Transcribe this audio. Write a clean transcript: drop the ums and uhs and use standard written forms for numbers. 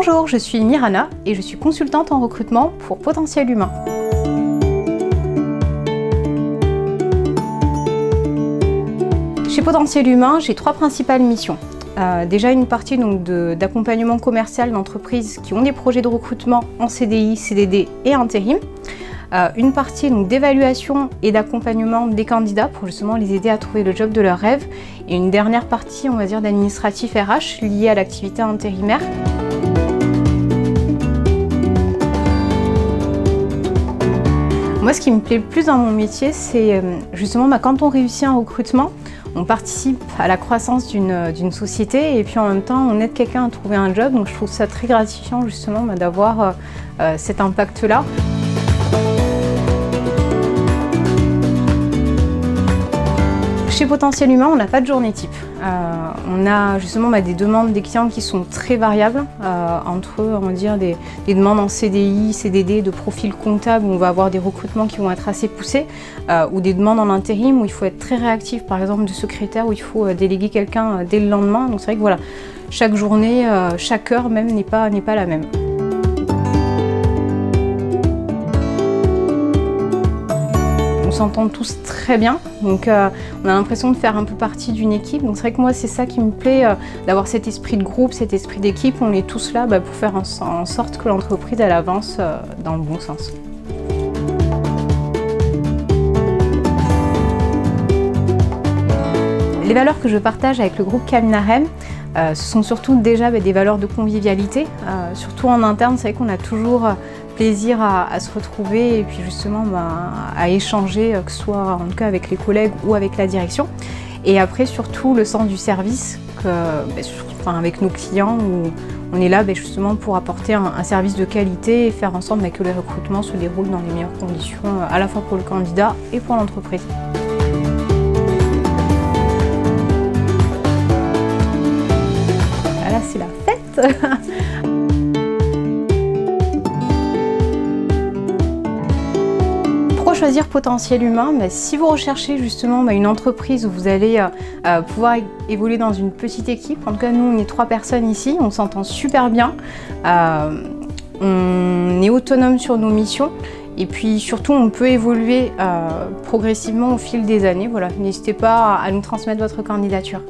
Bonjour, je suis Mirana et je suis consultante en recrutement pour Potentiel Humain. Chez Potentiel Humain, j'ai 3 principales missions. Déjà une partie d'accompagnement commercial d'entreprises qui ont des projets de recrutement en CDI, CDD et intérim. Une partie d'évaluation et d'accompagnement des candidats pour justement les aider à trouver le job de leur rêve. Et une dernière partie, on va dire, d'administratif RH liée à l'activité intérimaire. Moi, ce qui me plaît le plus dans mon métier, c'est justement quand on réussit un recrutement, on participe à la croissance d'une société et puis en même temps, on aide quelqu'un à trouver un job. Donc je trouve ça très gratifiant justement d'avoir cet impact-là. Chez Potentiel Humain, on n'a pas de journée type. On a justement des demandes des clients qui sont très variables, entre on va dire des demandes en CDI, CDD, de profil comptable où on va avoir des recrutements qui vont être assez poussés, ou des demandes en intérim où il faut être très réactif, par exemple de secrétaire où il faut déléguer quelqu'un dès le lendemain. Donc c'est vrai que voilà, chaque journée, chaque heure même n'est pas la même. On s'entend tous très bien, donc on a l'impression de faire un peu partie d'une équipe. Donc c'est vrai que moi c'est ça qui me plaît, d'avoir cet esprit de groupe, cet esprit d'équipe. On est tous là pour faire en sorte que l'entreprise elle avance dans le bon sens. Les valeurs que je partage avec le groupe Kaminarem, ce sont surtout déjà des valeurs de convivialité. Surtout en interne, c'est vrai qu'on a toujours plaisir à se retrouver et puis justement à échanger, que ce soit en tout cas avec les collègues ou avec la direction. Et après surtout le sens du service avec nos clients où on est là justement pour apporter un service de qualité et faire en sorte que les recrutements se déroulent dans les meilleures conditions à la fois pour le candidat et pour l'entreprise. Là c'est la fête. Choisir Potentiel Humain, si vous recherchez justement une entreprise où vous allez pouvoir évoluer dans une petite équipe, en tout cas nous on est 3 personnes ici, on s'entend super bien, on est autonome sur nos missions et puis surtout on peut évoluer progressivement au fil des années. Voilà, n'hésitez pas à nous transmettre votre candidature.